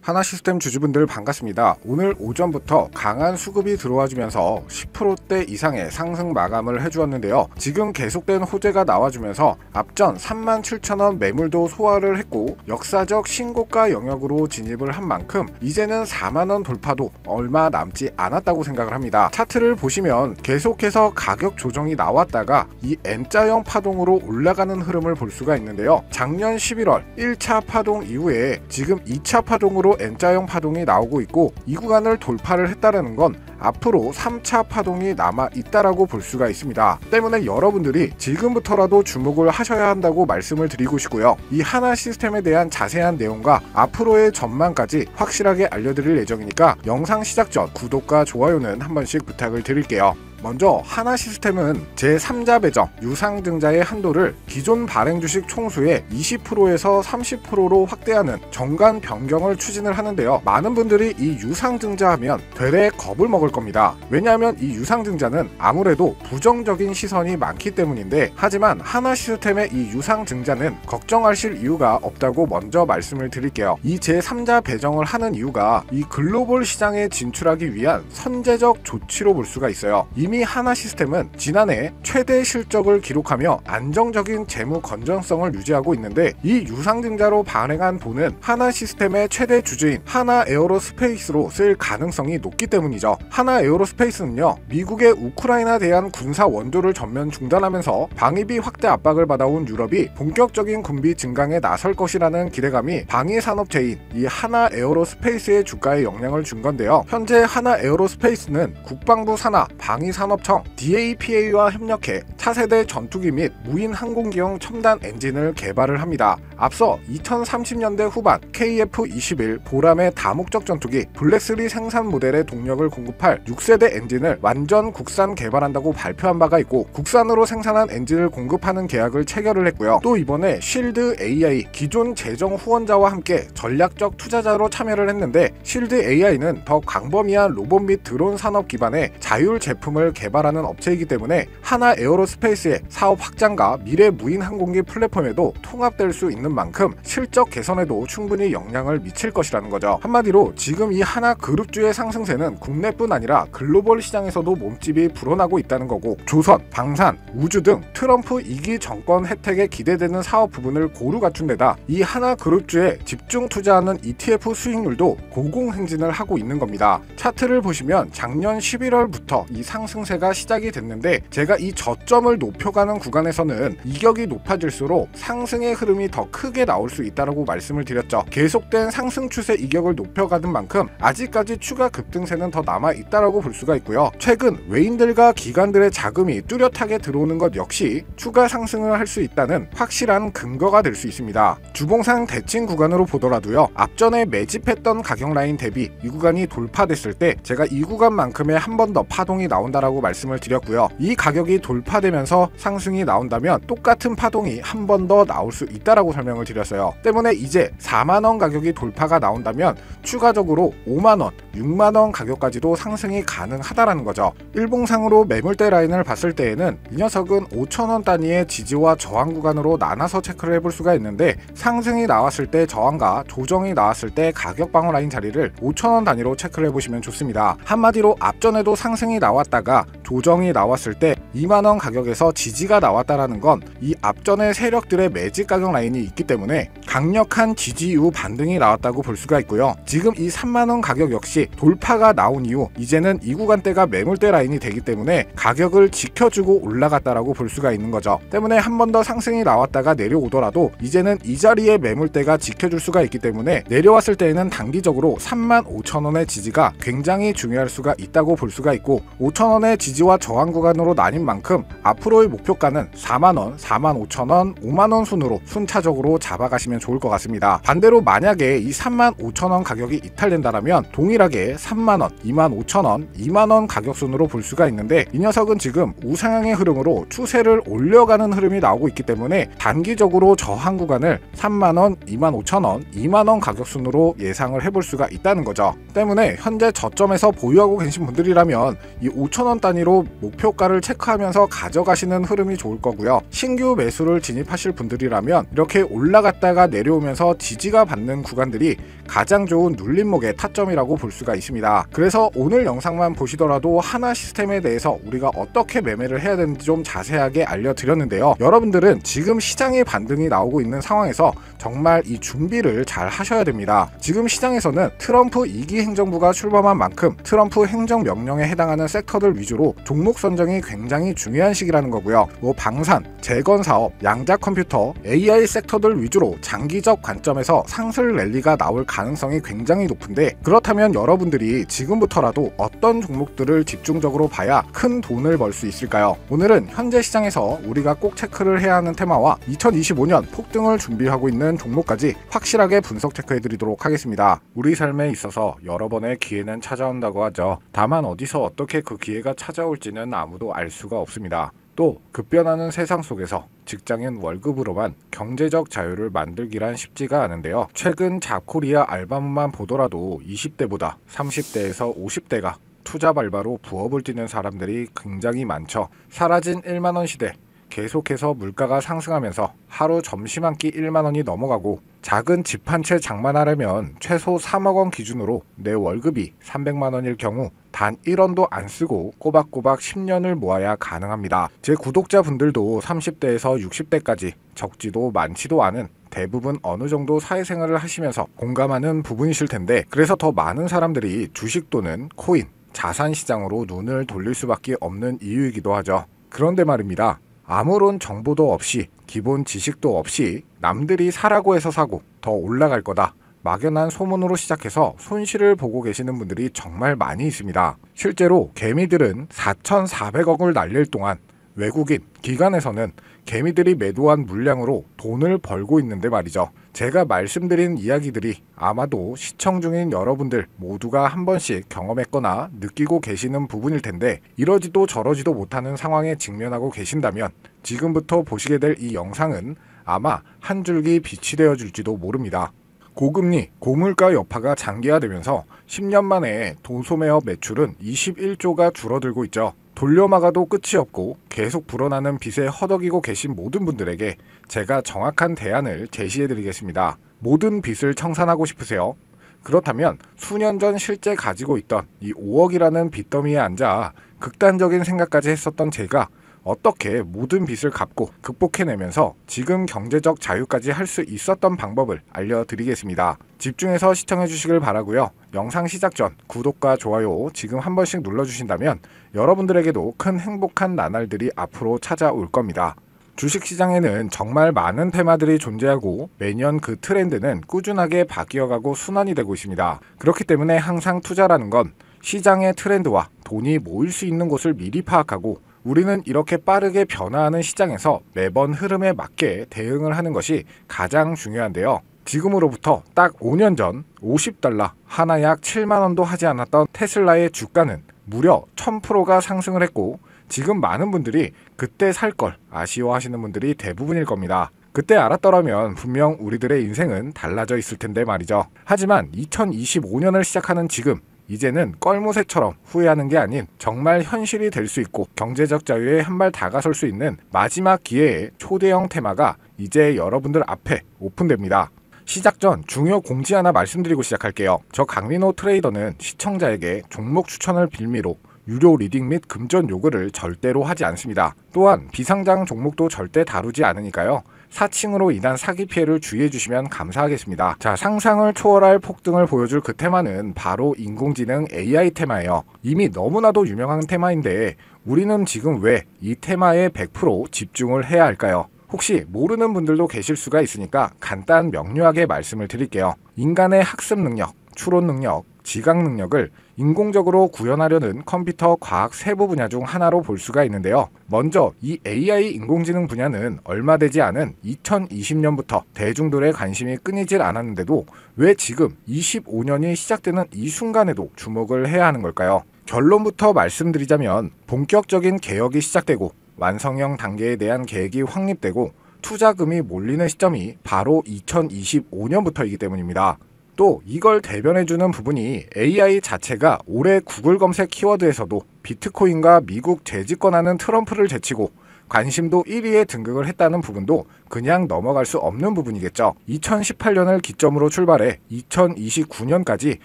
하나시스템 주주분들 반갑습니다. 오늘 오전부터 강한 수급이 들어와주면서 10%대 이상의 상승 마감을 해주었는데요. 지금 계속된 호재가 나와주면서 앞전 37,000원 매물도 소화를 했고 역사적 신고가 영역으로 진입을 한 만큼 이제는 4만원 돌파도 얼마 남지 않았다고 생각을 합니다. 차트를 보시면 계속해서 가격 조정이 나왔다가 이 M자형 파동으로 올라가는 흐름을 볼 수가 있는데요. 작년 11월 1차 파동 이후에 지금 2차 파동으로 N자형 파동이 나오고 있고 이 구간을 돌파를 했다는 건 앞으로 3차 파동이 남아 있다라고 볼 수가 있습니다. 때문에 여러분들이 지금부터라도 주목을 하셔야 한다고 말씀을 드리고 싶고요. 이 하나시스템에 대한 자세한 내용과 앞으로의 전망까지 확실하게 알려드릴 예정이니까 영상 시작 전 구독과 좋아요는 한 번씩 부탁을 드릴게요. 먼저 하나시스템은 제3자 배정 유상증자의 한도를 기존 발행 주식 총수의 20%에서 30%로 확대하는 정관 변경을 추진을 하는데요. 많은 분들이 이 유상증자 하면 되레 겁을 먹을 겁니다. 왜냐하면 이 유상증자는 아무래도 부정적인 시선이 많기 때문인데, 하지만 하나시스템의 이 유상증자는 걱정하실 이유가 없다고 먼저 말씀을 드릴게요. 이 제3자 배정을 하는 이유가 이 글로벌 시장에 진출하기 위한 선제적 조치로 볼 수가 있어요. 이미 하나시스템은 지난해 최대 실적을 기록하며 안정적인 재무 건전성을 유지하고 있는데, 이 유상증자로 발행한 돈은 하나시스템의 최대 주주인 하나에어로스페이스로 쓸 가능성이 높기 때문이죠. 하나에어로스페이스는요, 미국의 우크라이나 대한 군사 원조를 전면 중단하면서 방위비 확대 압박을 받아온 유럽이 본격적인 군비 증강에 나설 것이라는 기대감이 방위산업체인 이 하나에어로스페이스의 주가에 영향을 준 건데요. 현재 하나에어로스페이스는 국방부 산하 방위산업청 DAPA와 협력해 차세대 전투기 및 무인 항공기용 첨단 엔진을 개발을 합니다. 앞서 2030년대 후반 KF-21 보람의 다목적 전투기 블랙3 생산 모델의 동력을 공급할 6세대 엔진을 완전 국산 개발한다고 발표한 바가 있고, 국산으로 생산한 엔진을 공급하는 계약을 체결을 했고요. 또 이번에 쉴드 AI 기존 재정 후원자와 함께 전략적 투자자로 참여를 했는데, 쉴드 AI는 더 광범위한 로봇 및 드론 산업 기반의 자율 제품을 개발하는 업체이기 때문에 하나에어로스페이스의 사업 확장과 미래 무인 항공기 플랫폼에도 통합될 수 있는 만큼 실적 개선에도 충분히 영향을 미칠 것이라는 거죠. 한마디로 지금 이 하나그룹주의 상승세는 국내뿐 아니라 글로벌 시장에서도 몸집이 불어나고 있다는 거고, 조선, 방산, 우주 등 트럼프 2기 정권 혜택에 기대되는 사업 부분을 고루 갖춘 데다 이 하나그룹주에 집중 투자하는 ETF 수익률도 고공행진을 하고 있는 겁니다. 차트를 보시면 작년 11월부터 이 상승세가 시작이 됐는데, 제가 이 저점을 높여가는 구간에서는 이격이 높아질수록 상승의 흐름이 더 크게 나올 수 있다고 말씀을 드렸죠. 계속된 상승 추세 이격을 높여가는 만큼 아직까지 추가 급등세는 더 남아 있다고 볼 수가 있고요. 최근 외인들과 기관들의 자금이 뚜렷하게 들어오는 것 역시 추가 상승을 할 수 있다는 확실한 근거가 될 수 있습니다. 주봉상 대칭 구간으로 보더라도요, 앞전에 매집했던 가격 라인 대비 이 구간이 돌파됐을 때 제가 이 구간만큼의 한 번 더 파동이 나온다라고 말씀을 드렸고요. 이 가격이 돌파되면서 상승이 나온다면 똑같은 파동이 한 번 더 나올 수 있다라고 설명을 드렸어요. 때문에 이제 4만원 가격이 돌파가 나온다면 추가적으로 5만원, 6만원 가격까지도 상승이 가능하다라는 거죠. 일봉상으로 매물대 라인을 봤을 때에는 이 녀석은 5천원 단위의 지지와 저항 구간으로 나눠서 체크를 해볼 수가 있는데, 상승이 나왔을 때 저항과 조정이 나왔을 때 가격 방어 라인 자리를 5천원 단위로 체크를 해보시면 좋습니다. 한마디로 앞전에도 상승이 나왔다가 조정이 나왔을 때 2만원 가격에서 지지가 나왔다라는 건 이 앞전의 세력들의 매집 가격 라인이 있기 때문에 강력한 지지 이후 반등이 나왔다고 볼 수가 있고요. 지금 이 3만원 가격 역시 돌파가 나온 이후 이제는 이 구간대가 매물대 라인이 되기 때문에 가격을 지켜주고 올라갔다라고 볼 수가 있는 거죠. 때문에 한 번 더 상승이 나왔다가 내려오더라도 이제는 이 자리에 매물대가 지켜줄 수가 있기 때문에 내려왔을 때에는 단기적으로 35,000원의 지지가 굉장히 중요할 수가 있다고 볼 수가 있고, 5,000원의 지지와 저항 구간으로 나뉜 만큼 앞으로의 목표가는 4만원, 45,000원, 5만원 순으로 순차적으로 잡아가시면 좋을 것 같습니다. 반대로 만약에 이 35,000원 가격이 이탈된다면 동일하게 3만원, 25,000원, 2만원 가격 순으로 볼 수가 있는데, 이 녀석은 지금 우상향의 흐름으로 추세를 올려가는 흐름이 나오고 있기 때문에 단기적으로 저항 구간을 3만원, 25,000원, 2만원 가격 순으로 예상을 해볼 수가 있다는 거죠. 때문에 현재 저점에서 보유하고 계신 분들이라면 이 5,000원 단위로 목표가를 체크하면서 가져가시는 흐름이 좋을 거고요. 신규 매수를 진입하실 분들이라면 이렇게 올라갔다가 내려오면서 지지가 받는 구간들이 가장 좋은 눌림목의 타점이라고 볼 수가 있습니다. 그래서 오늘 영상만 보시더라도 하나 시스템에 대해서 우리가 어떻게 매매를 해야 되는지 좀 자세하게 알려드렸는데요. 여러분들은 지금 시장의 반등이 나오고 있는 상황에서 정말 이 준비를 잘 하셔야 됩니다. 지금 시장에서는 트럼프 2기 행정부가 출범한 만큼 트럼프 행정명령에 해당하는 섹터들 위주로 종목 선정이 굉장히 중요한 시기라는 거고요. 방산, 재건사업, 양자컴퓨터, AI 섹터들 위주로 장기적 관점에서 상승 랠리가 나올 가능성이 굉장히 높은데, 그렇다면 여러분들이 지금부터라도 어떤 종목들을 집중적으로 봐야 큰 돈을 벌 수 있을까요? 오늘은 현재 시장에서 우리가 꼭 체크를 해야 하는 테마와 2025년 폭등을 준비하고 있는 종목까지 확실하게 분석 체크해드리도록 하겠습니다. 우리 삶에 있어서 여러 번의 기회는 찾아온다고 하죠. 다만 어디서 어떻게 그 기회가 찾아올지는 아무도 알 수가 없습니다. 또 급변하는 세상 속에서 직장인 월급으로만 경제적 자유를 만들기란 쉽지가 않은데요. 최근 잡코리아 알바몬만 보더라도 20대보다 30대에서 50대가 투자 발바로 부업을 뛰는 사람들이 굉장히 많죠. 사라진 1만원 시대, 계속해서 물가가 상승하면서 하루 점심 한 끼 1만원이 넘어가고, 작은 집 한 채 장만하려면 최소 3억원 기준으로 내 월급이 300만원일 경우 단 1원도 안 쓰고 꼬박꼬박 10년을 모아야 가능합니다. 제 구독자분들도 30대에서 60대까지 적지도 많지도 않은 대부분 어느 정도 사회생활을 하시면서 공감하는 부분이실 텐데, 그래서 더 많은 사람들이 주식 또는 코인, 자산시장으로 눈을 돌릴 수밖에 없는 이유이기도 하죠. 그런데 말입니다. 아무런 정보도 없이, 기본 지식도 없이 남들이 사라고 해서 사고 더 올라갈 거다, 막연한 소문으로 시작해서 손실을 보고 계시는 분들이 정말 많이 있습니다. 실제로 개미들은 4,400억을 날릴 동안 외국인, 기관에서는 개미들이 매도한 물량으로 돈을 벌고 있는데 말이죠. 제가 말씀드린 이야기들이 아마도 시청 중인 여러분들 모두가 한 번씩 경험했거나 느끼고 계시는 부분일 텐데, 이러지도 저러지도 못하는 상황에 직면하고 계신다면 지금부터 보시게 될 이 영상은 아마 한 줄기 빛이 되어줄지도 모릅니다. 고금리, 고물가 여파가 장기화되면서 10년 만에 도소매업 매출은 21조가 줄어들고 있죠. 돌려막아도 끝이 없고 계속 불어나는 빚에 허덕이고 계신 모든 분들에게 제가 정확한 대안을 제시해드리겠습니다. 모든 빚을 청산하고 싶으세요? 그렇다면 수년 전 실제 가지고 있던 이 5억이라는 빚더미에 앉아 극단적인 생각까지 했었던 제가 어떻게 모든 빚을 갚고 극복해내면서 지금 경제적 자유까지 할 수 있었던 방법을 알려드리겠습니다. 집중해서 시청해 주시길 바라고요. 영상 시작 전 구독과 좋아요 지금 한 번씩 눌러주신다면 여러분들에게도 큰 행복한 나날들이 앞으로 찾아올 겁니다. 주식시장에는 정말 많은 테마들이 존재하고 매년 그 트렌드는 꾸준하게 바뀌어가고 순환이 되고 있습니다. 그렇기 때문에 항상 투자라는 건 시장의 트렌드와 돈이 모일 수 있는 곳을 미리 파악하고, 우리는 이렇게 빠르게 변화하는 시장에서 매번 흐름에 맞게 대응을 하는 것이 가장 중요한데요. 지금으로부터 딱 5년 전 50달러, 하나 약 7만원도 하지 않았던 테슬라의 주가는 무려 1000%가 상승을 했고, 지금 많은 분들이 그때 살 걸 아쉬워하시는 분들이 대부분일 겁니다. 그때 알았더라면 분명 우리들의 인생은 달라져 있을 텐데 말이죠. 하지만 2025년을 시작하는 지금, 이제는 껄무새처럼 후회하는 게 아닌 정말 현실이 될 수 있고 경제적 자유에 한 발 다가설 수 있는 마지막 기회의 초대형 테마가 이제 여러분들 앞에 오픈됩니다. 시작 전 중요 공지 하나 말씀드리고 시작할게요. 저 강민호 트레이더는 시청자에게 종목 추천을 빌미로 유료 리딩 및 금전 요구를 절대로 하지 않습니다. 또한 비상장 종목도 절대 다루지 않으니까요. 사칭으로 인한 사기 피해를 주의해 주시면 감사하겠습니다. 자, 상상을 초월할 폭등을 보여줄 그 테마는 바로 인공지능 AI 테마예요. 이미 너무나도 유명한 테마인데 우리는 지금 왜 이 테마에 100% 집중을 해야 할까요? 혹시 모르는 분들도 계실 수가 있으니까 간단 명료하게 말씀을 드릴게요. 인간의 학습 능력, 추론 능력, 지각 능력을 인공적으로 구현하려는 컴퓨터 과학 세부 분야 중 하나로 볼 수가 있는데요. 먼저 이 AI 인공지능 분야는 얼마 되지 않은 2020년부터 대중들의 관심이 끊이질 않았는데도 왜 지금 25년이 시작되는 이 순간에도 주목을 해야 하는 걸까요? 결론부터 말씀드리자면 본격적인 개혁이 시작되고 완성형 단계에 대한 계획이 확립되고 투자금이 몰리는 시점이 바로 2025년부터이기 때문입니다. 또 이걸 대변해주는 부분이 AI 자체가 올해 구글 검색 키워드에서도 비트코인과 미국 재집권하는 트럼프를 제치고 관심도 1위에 등극을 했다는 부분도 그냥 넘어갈 수 없는 부분이겠죠. 2018년을 기점으로 출발해 2029년까지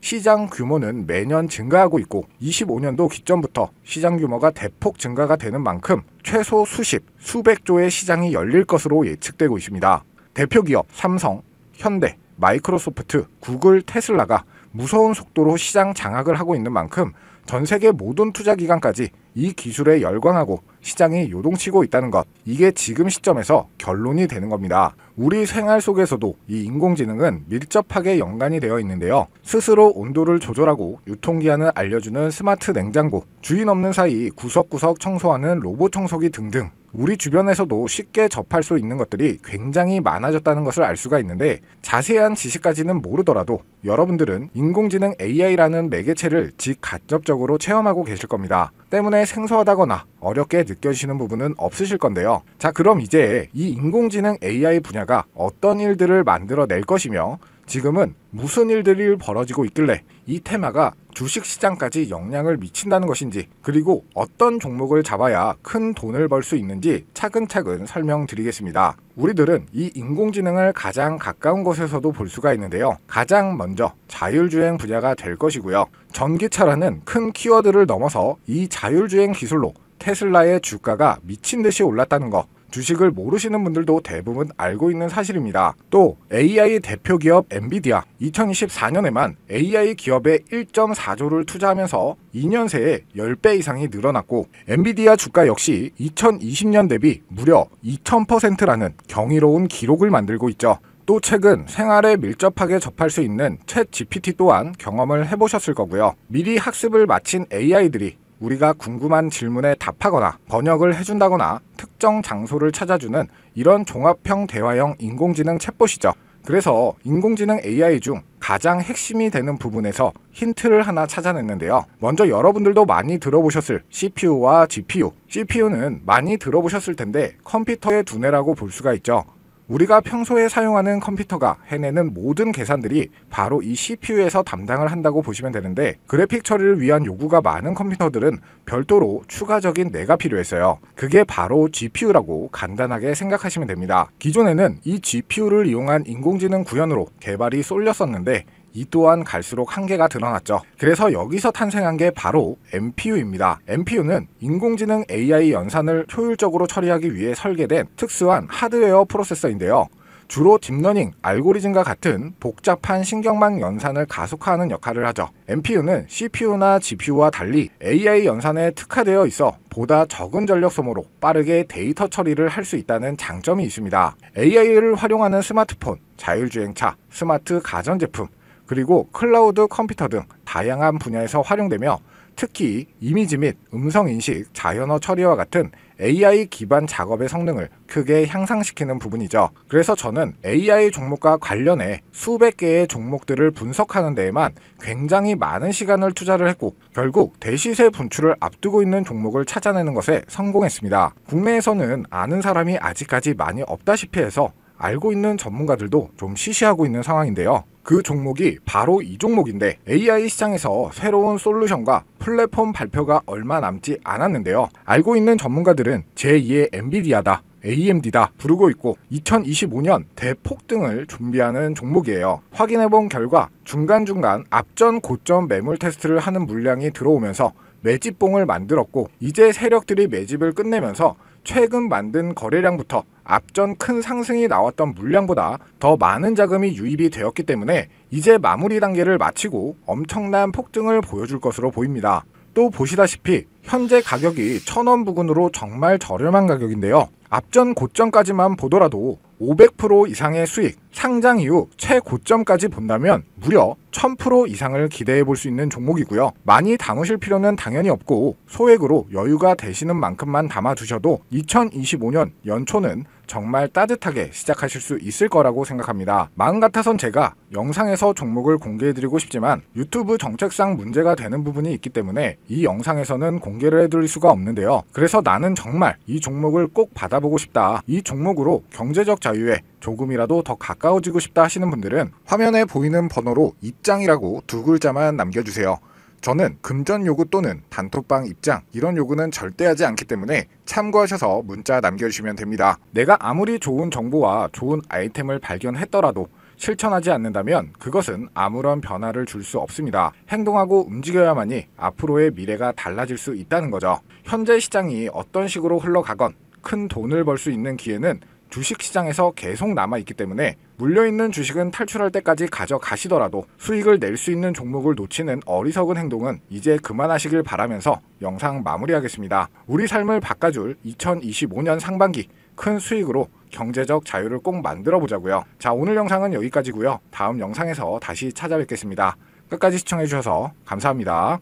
시장 규모는 매년 증가하고 있고 25년도 기점부터 시장 규모가 대폭 증가가 되는 만큼 최소 수십, 수백조의 시장이 열릴 것으로 예측되고 있습니다. 대표 기업 삼성, 현대, 마이크로소프트, 구글, 테슬라가 무서운 속도로 시장 장악을 하고 있는 만큼 전 세계 모든 투자기관까지 이 기술에 열광하고 시장이 요동치고 있다는 것, 이게 지금 시점에서 결론이 되는 겁니다. 우리 생활 속에서도 이 인공지능은 밀접하게 연관이 되어 있는데요. 스스로 온도를 조절하고 유통기한을 알려주는 스마트 냉장고, 주인 없는 사이 구석구석 청소하는 로봇 청소기 등등, 우리 주변에서도 쉽게 접할 수 있는 것들이 굉장히 많아졌다는 것을 알 수가 있는데, 자세한 지식까지는 모르더라도 여러분들은 인공지능 AI라는 매개체를 직간접적으로 체험하고 계실 겁니다. 때문에 생소하다거나 어렵게 느껴지시는 부분은 없으실 건데요. 자, 그럼 이제 이 인공지능 AI 분야가 어떤 일들을 만들어낼 것이며 지금은 무슨 일들이 벌어지고 있길래 이 테마가 주식시장까지 영향을 미친다는 것인지, 그리고 어떤 종목을 잡아야 큰 돈을 벌 수 있는지 차근차근 설명드리겠습니다. 우리들은 이 인공지능을 가장 가까운 곳에서도 볼 수가 있는데요. 가장 먼저 자율주행 분야가 될 것이고요. 전기차라는 큰 키워드를 넘어서 이 자율주행 기술로 테슬라의 주가가 미친 듯이 올랐다는 것, 주식을 모르시는 분들도 대부분 알고 있는 사실입니다. 또 AI 대표 기업 엔비디아, 2024년에만 AI 기업에 1.4조를 투자하면서 2년 새에 10배 이상이 늘어났고, 엔비디아 주가 역시 2020년 대비 무려 2000%라는 경이로운 기록을 만들고 있죠. 또 최근 생활에 밀접하게 접할 수 있는 챗 GPT 또한 경험을 해보셨을 거고요. 미리 학습을 마친 AI들이 우리가 궁금한 질문에 답하거나 번역을 해준다거나 특정 장소를 찾아주는 이런 종합형 대화형 인공지능 챗봇이죠. 그래서 인공지능 AI 중 가장 핵심이 되는 부분에서 힌트를 하나 찾아냈는데요. 먼저 여러분들도 많이 들어보셨을 CPU와 GPU. CPU는 많이 들어보셨을 텐데 컴퓨터의 두뇌라고 볼 수가 있죠. 우리가 평소에 사용하는 컴퓨터가 해내는 모든 계산들이 바로 이 CPU에서 담당을 한다고 보시면 되는데, 그래픽 처리를 위한 요구가 많은 컴퓨터들은 별도로 추가적인 뇌가 필요했어요. 그게 바로 GPU라고 간단하게 생각하시면 됩니다. 기존에는 이 GPU를 이용한 인공지능 구현으로 개발이 쏠렸었는데 이 또한 갈수록 한계가 드러났죠. 그래서 여기서 탄생한 게 바로 NPU입니다. NPU는 인공지능 AI 연산을 효율적으로 처리하기 위해 설계된 특수한 하드웨어 프로세서인데요. 주로 딥러닝, 알고리즘과 같은 복잡한 신경망 연산을 가속화하는 역할을 하죠. NPU는 CPU나 GPU와 달리 AI 연산에 특화되어 있어 보다 적은 전력 소모로 빠르게 데이터 처리를 할 수 있다는 장점이 있습니다. AI를 활용하는 스마트폰, 자율주행차, 스마트 가전제품, 그리고 클라우드 컴퓨터 등 다양한 분야에서 활용되며, 특히 이미지 및 음성인식, 자연어 처리와 같은 AI 기반 작업의 성능을 크게 향상시키는 부분이죠. 그래서 저는 AI 종목과 관련해 수백 개의 종목들을 분석하는 데에만 굉장히 많은 시간을 투자를 했고, 결국 대시세 분출을 앞두고 있는 종목을 찾아내는 것에 성공했습니다. 국내에서는 아는 사람이 아직까지 많이 없다시피 해서 알고 있는 전문가들도 좀 시시하고 있는 상황인데요. 그 종목이 바로 이 종목인데, AI 시장에서 새로운 솔루션과 플랫폼 발표가 얼마 남지 않았는데요. 알고 있는 전문가들은 제2의 엔비디아다, AMD다 부르고 있고 2025년 대폭등을 준비하는 종목이에요. 확인해본 결과 중간중간 앞전 고점 매물 테스트를 하는 물량이 들어오면서 매집봉을 만들었고, 이제 세력들이 매집을 끝내면서 최근 만든 거래량부터 앞전 큰 상승이 나왔던 물량보다 더 많은 자금이 유입이 되었기 때문에 이제 마무리 단계를 마치고 엄청난 폭등을 보여줄 것으로 보입니다. 또 보시다시피 현재 가격이 1000원 부근으로 정말 저렴한 가격인데요. 앞전 고점까지만 보더라도 500% 이상의 수익, 상장 이후 최고점까지 본다면 무려 1000% 이상을 기대해 볼 수 있는 종목이고요. 많이 담으실 필요는 당연히 없고 소액으로 여유가 되시는 만큼만 담아두셔도 2025년 연초는 정말 따뜻하게 시작하실 수 있을 거라고 생각합니다. 마음 같아선 제가 영상에서 종목을 공개해드리고 싶지만 유튜브 정책상 문제가 되는 부분이 있기 때문에 이 영상에서는 공개를 해드릴 수가 없는데요. 그래서 나는 정말 이 종목을 꼭 받아보고 싶다, 이 종목으로 경제적 자유에 조금이라도 더 가까워지고 싶다 하시는 분들은 화면에 보이는 번호로 입장이라고 두 글자만 남겨주세요. 저는 금전 요구 또는 단톡방 입장 이런 요구는 절대 하지 않기 때문에 참고하셔서 문자 남겨주시면 됩니다. 내가 아무리 좋은 정보와 좋은 아이템을 발견했더라도 실천하지 않는다면 그것은 아무런 변화를 줄 수 없습니다. 행동하고 움직여야만이 앞으로의 미래가 달라질 수 있다는 거죠. 현재 시장이 어떤 식으로 흘러가건 큰 돈을 벌 수 있는 기회는 주식시장에서 계속 남아있기 때문에 물려있는 주식은 탈출할 때까지 가져가시더라도 수익을 낼 수 있는 종목을 놓치는 어리석은 행동은 이제 그만하시길 바라면서 영상 마무리하겠습니다. 우리 삶을 바꿔줄 2025년 상반기 큰 수익으로 경제적 자유를 꼭 만들어 보자고요. 자, 오늘 영상은 여기까지고요. 다음 영상에서 다시 찾아뵙겠습니다. 끝까지 시청해주셔서 감사합니다.